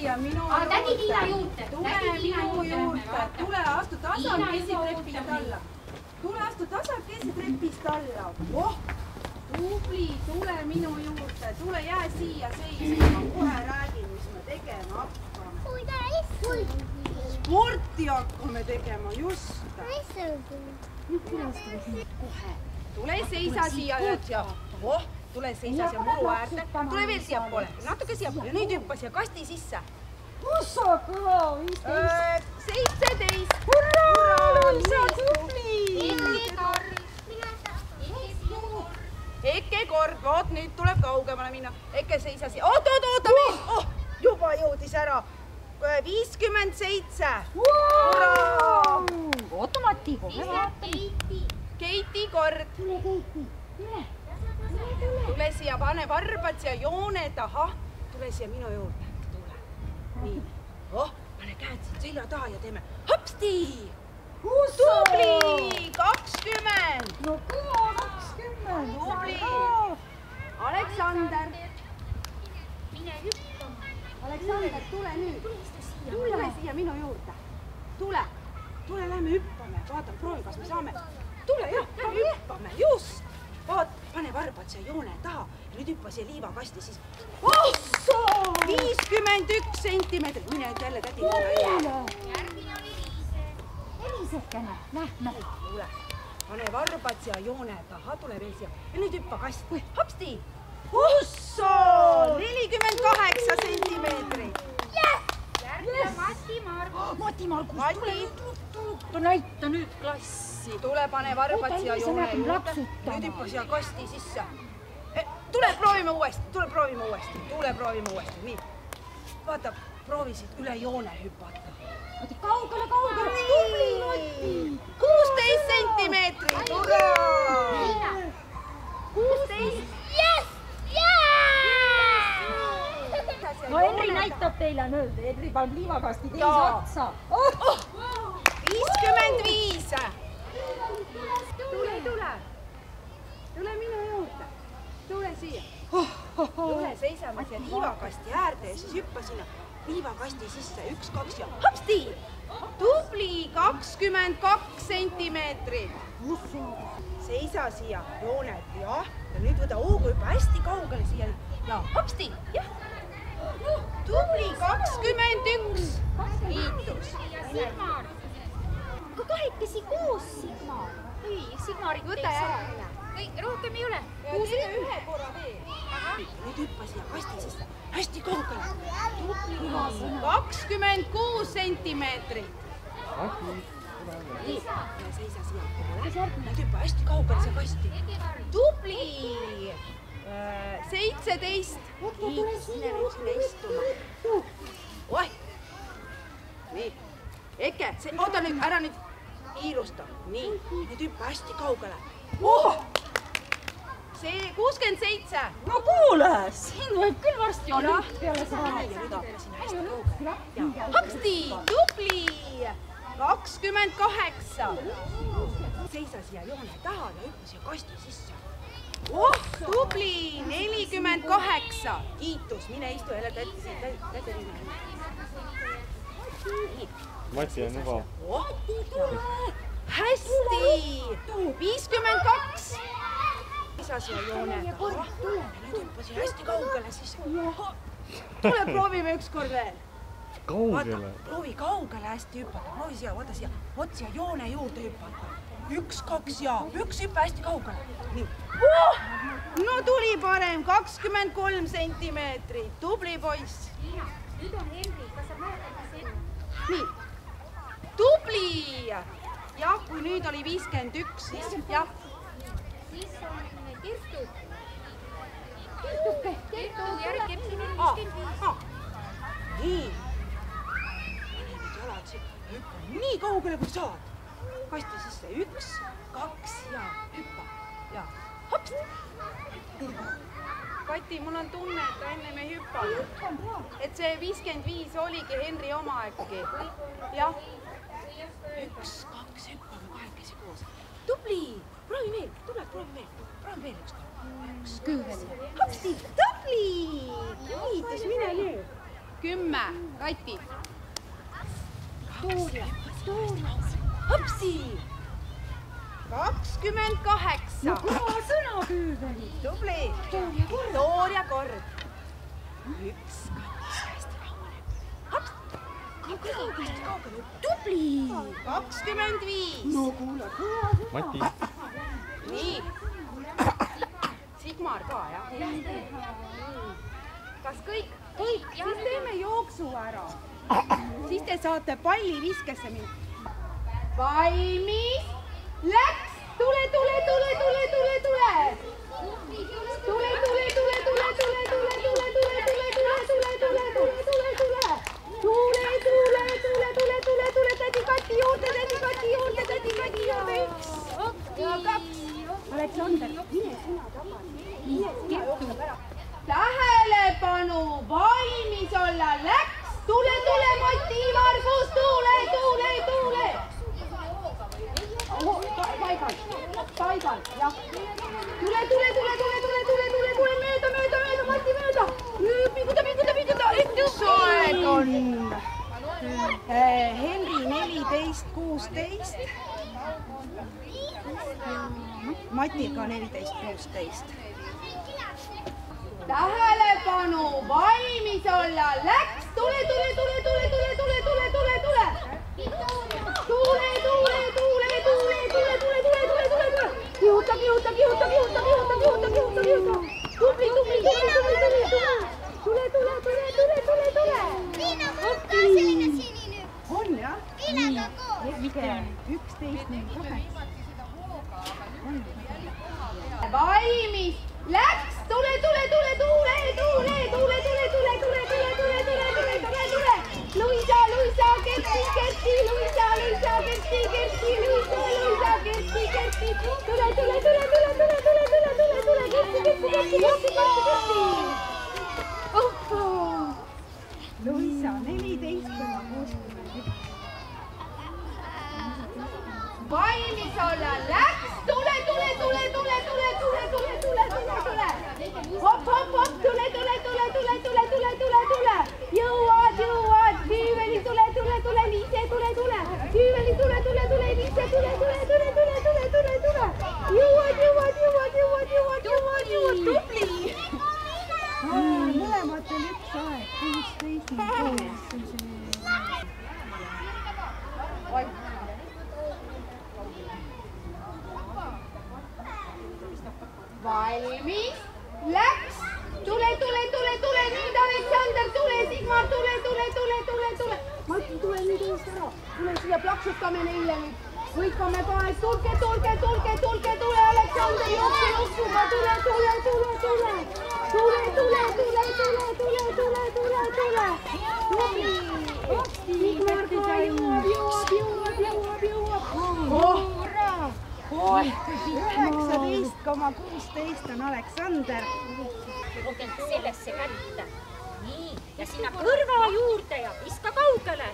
siia minu tädi Tiina juurde. Tule minu juurde. Tule astu tasakesi trepist alla. Tule astu tasakesi trepist alla. Oh, tubli, tule minu juurde. Tule jää siia seisma. Ma kohe räägin, mis me tegema hakkame. Sporti hakkame tegema, just. Kohe. Tule seisa siia ja oh, tule seisa siia muru äärde. Tule veel siiapoole, natuke siiapoole. Nüüd hüppa siia kasti sisse. Kus sa kõva? 17. Hurraa! Sa tubli! Eke kord, vaat nüüd tuleb kaugemale minna. Eke seisa siia. Oota veel. Oh, juba jõudis ära. 57. Hurraa! Oota, Mati, kohe vaatame. Keiti kord. Tule, Keiti. Tule. Tule siia, pane varbad siia joone taha. Tule siia minu juurde. Tule. Nii. Oh, pane käed siit selja taha ja teeme hopsti. Tubli. 20. No kõva 20. Tubli. Aleksander. Mine hüppama. Aleksander, tule nüüd. Tule siia minu juurde. Tule. Tule, lähme hüppame. Vaatame, proovi, kas me saame. Tule, jah, lähme hüppame. Just. Vaat, pane varbad siia joone taha. Ja nüüd hüppa siia liivakasti siis. 51 sentimeetrit. Mine nüüd jälle tädi. Järgmine oli Elisekene, lähme. Tule. Pane varbad siia joone taha. Tule veel siia. Ja nüüd hüppa kasti. Hopsti. 48 sentimeetrit. järgmine Mati Margus. Mati Margus, Mati. tule näita nüüd klassi. Tule, pane varbad siia joone juurde. Nüüd hüppa siia kasti sisse. Tule, proovime uuesti. Tule, proovime uuesti. Nii. Vaata, proovisid üle joone hüpata. Mati, kaugele. Tubli, Mati. 16 sentimeetrit. Hurraa! 16. No Henri näitab teile nüüd. Henri paneb liivakasti teise otsa. 55. Tule minu juurde. Tule siia. Tule seisame siia liivakasti äärde ja siis hüppa sinna liivakasti sisse. 1, 2 ja hopsti! Tubli 22 sentimeetrit. Seisa siia joonet, jah. Ja nüüd võta hoogu hüppa hästi kaugele siia. Ja hopsti, jah. Tubli 21. Kiitus. Sigmar. Aga kahekesi koos, Sigmar. Ei, Sigmarit Võta ära mine. Rohkem ei ole. Teeme ühe korra veel. Nüüd hüppa siia kasti sisse. Hästi kaugele. Tubli 26 sentimeetrit. Nii, ja seisa siia poole. Nüüd hüppa hästi kaugele siia kasti. Tubli 17. Kiitus, sinna istuma. Oih. Nii. Eke, oota nüüd, ära nüüd kiirusta. Nii, nüüd hüppa hästi kaugele. See 67. No kuule, siin võib küll varsti olümpiale saada. Ja nüüd hüppa sinna hästi kaugele. Ja hopsti, tubli 28. Seisa siia joone taha ja hüppa siia kasti sisse. Tubli 48. Kiitus, mine istu jälle tädi. Mati on juba. Hästi! 52. Isa siia joone taha. Nüüd hüppa siia hästi kaugele siis. Tule proovime ükskord veel. Kaugele? Proovi kaugele hästi hüppata. Proovi siia, vaata siia. Vot siia joone juurde hüppata. 1, 2 ja 1 hüppe hästi kaugele. Nii. No tuli parem, 23 sentimeetrit. Tubli poiss. Nüüd on Henri, kas sa mäletad, kas Henri? Nii. Tubli! Jah, kui nüüd oli 51, siis jah. Siis on Kertu. Kertu järgi Kepsini 55. Nii. Pane nüüd jalad siia. Hüppa nii kaugele kui saad. Kasti sisse 1, 2 ja hüppa. Ja hops. Kati, mul on tunne, et ta enne me hüppanud. Et see 55 oligi Henri oma äkki. Jah. 1, 2, hüppame kahekesi koos. Tubli! Proovi veel, proovi veel ükskord. 1, 2, hopsti, tubli! Kiitus, mine nüüd. 10, Kati. Hopsi! 28. No kõva sõna Küüveli. Tubli. Toor ja kord. 1, 2, hästi kaugele. Hops! Hästi kaugele. Tubli. 25. No kuule, kõva sõna. Mati. Nii. Sigmar ka, jah? Kas kõik? Kõik. Siis teeme jooksu ära. Siis te saate palli viskesse minna. Valmis. Läks. Tule, tule, tule, tule, tule, tule. Tule, tule, tule, tule, tule, tule, tule, tule, tule, tule, tule, tule, tule, tule, tule. Tule, tule, tule, tule, tule, tule, tädi Kati juurde, tädi Kati juurde, tädi Kati juurde. 1 ja 2. Aleksander, mine sina tagasi. Mine sina jookseb ära. Tähelepanu, valmis olla, läks. Tule, tule, Mati Margus, tule, tule, tule. Paigal, paigal, jah. Tule, tule, tule, tule, tule, tule, tule, tule, mööda, mööda, mööda, Mati mööda. Pinguta, pinguta, pinguta, aeg on. Henri 14, 16. Matil ka 14, 16. Tähelepanu, valmis olla, läks. Tule, tule, tule, tule, tule, tule, tule, tule, tule. Tule, tule, tule, tule, tule, tule, tule, tule, tule, tule. Kihuta, kihuta, kihuta, kihuta, kihuta, kihuta, kihuta, kihuta. Tubli, tubli, tubli, tubli, tubli, tule. Tule, tule, tule, tule, tule, tule. Liina, mul on ka selline sinine. On, jah? Liinaga koos. 11, 8. Valmis, läks, tule, tule, tule, tule, tule, tule, tule, tule, tule, tule, tule, tule, tule, tule, tule. Luisa, Luisa, Kersti, Kersti, Luisa, Luisa, Kersti, Kersti, Luisa, Luisa, Kersti, Kersti. Tule, tule, tule, tule, tule, tule, tule, tule, tule, Kersti, Kersti, Kersti, Kersti, Kersti, Kersti. Luisa, 14,61. Valmis olla, läks, tule, tule, tule, tule, tule, tule, tule, tule, tule, tule. Hopp, hopp, hopp, tule, tule, tule, tule, tule, tule, tule, tule. Jõuad, jõuad, Küüveli, tule, tule, tule, Liise, tule, tule. Küüveli, tule, tule, tule, Liise, tule, tule, tule, tule, tule, tule, tule. Jõuad, jõuad, jõuad, jõuad, jõuad, jõuad, jõuad, tubli. Mõlematel üks aeg, 16,6. Valmis, läks, tule, tule, tule, tule, nüüd Aleksander, tule, Sigmar, tule, tule, tule, tule, tule. Mati, tule nüüd eest ära, tule siia, plaksutame neile nüüd. Võikame kahe, tulge, tulge, tulge, tulge, tule, Aleksander, jookse, jooksuga, tule, tule, tule, tule. Tule, tule, tule, tule, tule, tule, tule, tule. Tubli. Sigmar ka jõuab, jõuab, jõuab, jõuab, jõuab. Hurraa. 19,16 on Aleksander. Rohkem sellesse kätte. Nii, ja sinna kõrva juurde ja viska kaugele.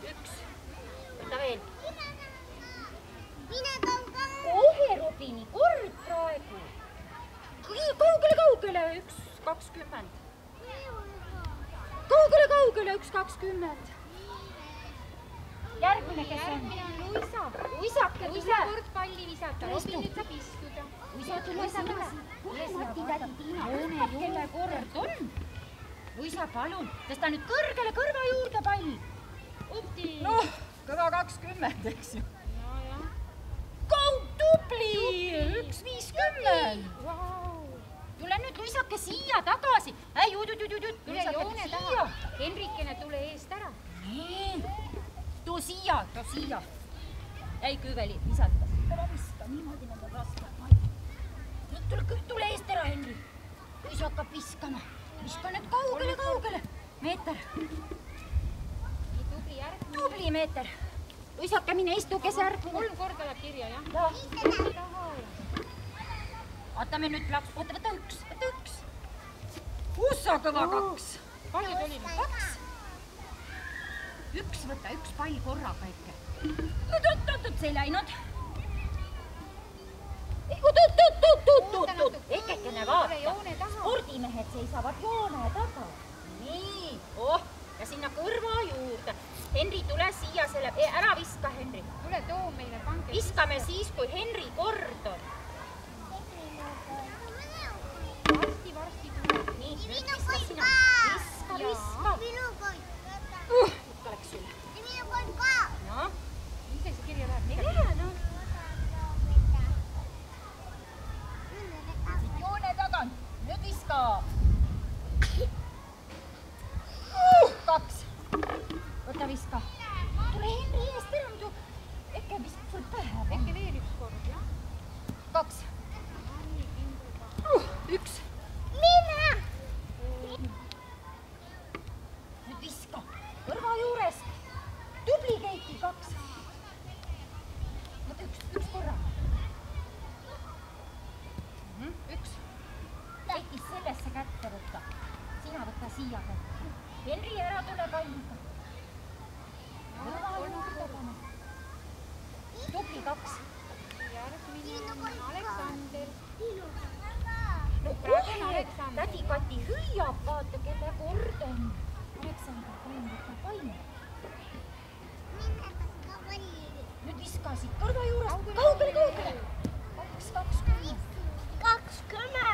1. Võta veel. Mine kaugele. Kohe, Robini, kord praegu. Kaugele, kaugele, 1,20. Kaugele, kaugele, 1,20. Järgmine, kes on? Järgmine on Luisa. Luisake, Luisa kord palli visata. Robin nüüd saab istuda. Luisa, tule siia. Tule, Mati, tädi Tiina. Kelle kord on? Luisa, palun, tõsta nüüd kõrgele kõrva juurde palli. Upti. Noh, kõva 20, eks ju. Nojah. Tubli, 1,50. Tule nüüd, Luisake, siia tagasi. Üle joone taha. Henrikene, tule eest ära. Nii, too siia. Ei, Küüveli, visata. Ära viska, niimoodi nad on raske. Tule eest ära, Henri. Luisa hakkab viskama. Viska nüüd kaugele. Meeter. Nii tubli järgmine. Tubli meeter. Luisake, mine istu, kes järgmine. 3 korda läheb kirja, jah? Vaatame nüüd plaks. Võta 1. Ussa kõva 2. Palju tuli? 2. 1 võta, 1 pall korraga ikka. Oot, see ei läinud. Oot. Ekekene vaata. Joone taha. Spordimehed seisavad joone taga. Nii. ja sinna kõrva juurde. Henri, tule siia selle, ära viska, Henri. Tule too meile, pange. Viskame siis, kui Henri kord on. Varsti tuleb. Nii, nüüd viska sina. Viska. Minu kord. Ikka läks üle. Minu kord ka. No, Mida see kirja läheb? ei lähe, no. Joone tagant. Nüüd viska. 2. Võta viska. Tule Henri eest ära, muidu äkki viskab sul pähe. Äkki veel üks kord, jah? 2. 1. Mine. Nüüd viska. Kõrva juures. Tubli Keiti, 2. Võta üks korra. 1. Keiti sellesse kätte võtta. Sina võta siia kätte. Henri, ära tule palliga. Tubli 2. Järgmine on Aleksander. No praegu on Aleksander. Tädi Kati hüüab, vaata, kelle kord on. Aleksander, palun võta palli. Nüüd viska siit kõrva juures. Kaugele. 20.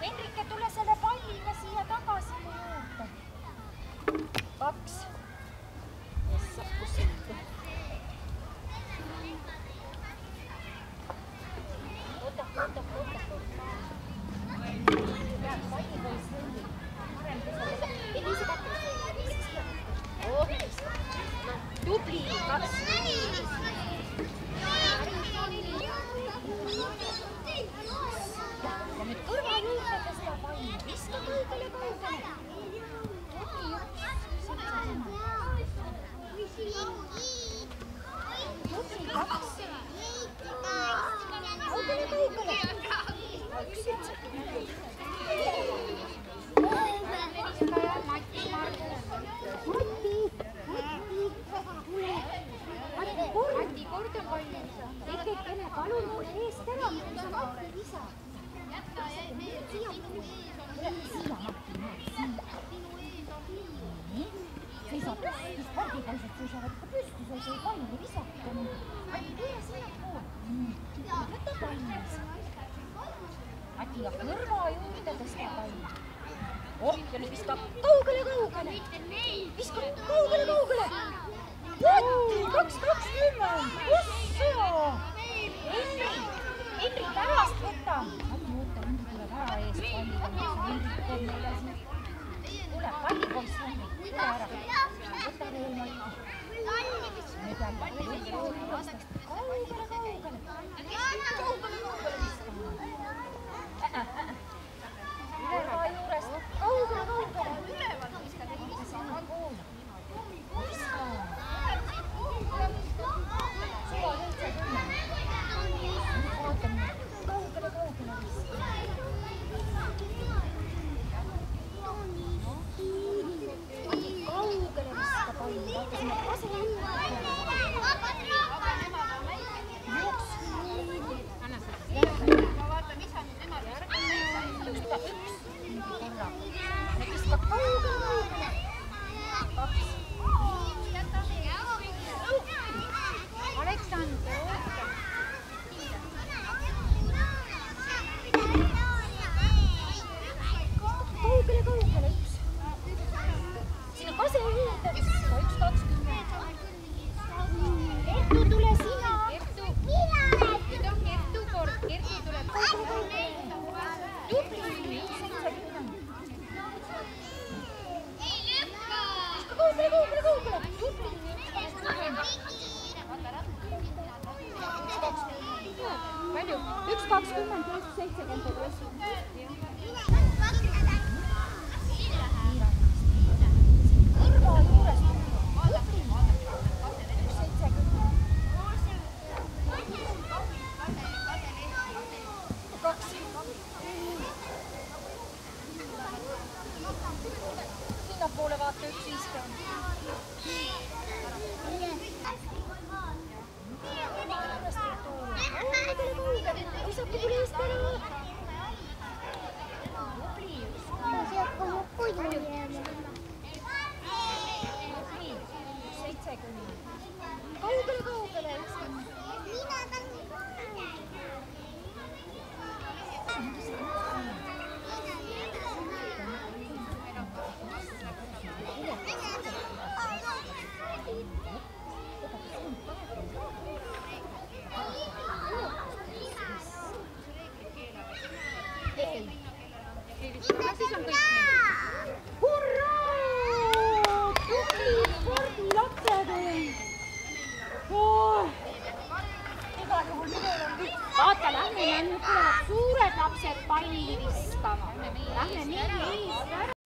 Henrike, tule selle palliga siia tagasi mu juurde. 2. Jessas, kus siit? Võta. Pead pallipoiss Henri. Parem kui sa ei viisi kätte. Tubli, 2. Ja nüüd kõrva juurde tõsta palli. Viska kaugele. Tubli 2. Kaugele. 1. Mati kord on palju. Tekekene, palun mulle eest ära, kui sa Mati visa. Siia, seisab püsti, spordipoisid seisavad ikka püsti, sa ei saa palli visata. Mati, pööra sinnapoole. Võta palli. Mati, ja kõrva juurde tõsta palli. Ja nüüd viskab kaugele. Viskab kaugele. Mati, 2-20. Ossa! Henri, pärast võta. Mati, oota, Henri tuleb ära eest palliga. Henri teeb meile siin. Tule, pallipoiss Henri, tule ära. Võta veel Mati. Nüüd jälle kõrva vastast. Kaugele. Kõrva juurest. Kaugele. Üleval viskad. Sama kool. Viska. Suva üldse kümme. Vaatame. Kaugele viska. Kaugele viska palli. Vaata sinna kase juurde. Jooks. Anna seda. Ma vaatan, mis on nemad järgmine. 1. Korra. Nüüd viska kaugele. 2. Aleksander, oota. Kaugele. 1. Sinna kase juurde viska. 1-20. Kertu, tule sina. Nüüd on Kertu kord. Kertu tuleb kaugele. Tubli. 70. Kaugele. Tubli. 1-20. Palju? 1-20. 70. Kõrva juures. Tubli. 1-70. 2. Sinnapoole vaata 1-50. Isabki tuli eest ära. Tubli. koju jääma.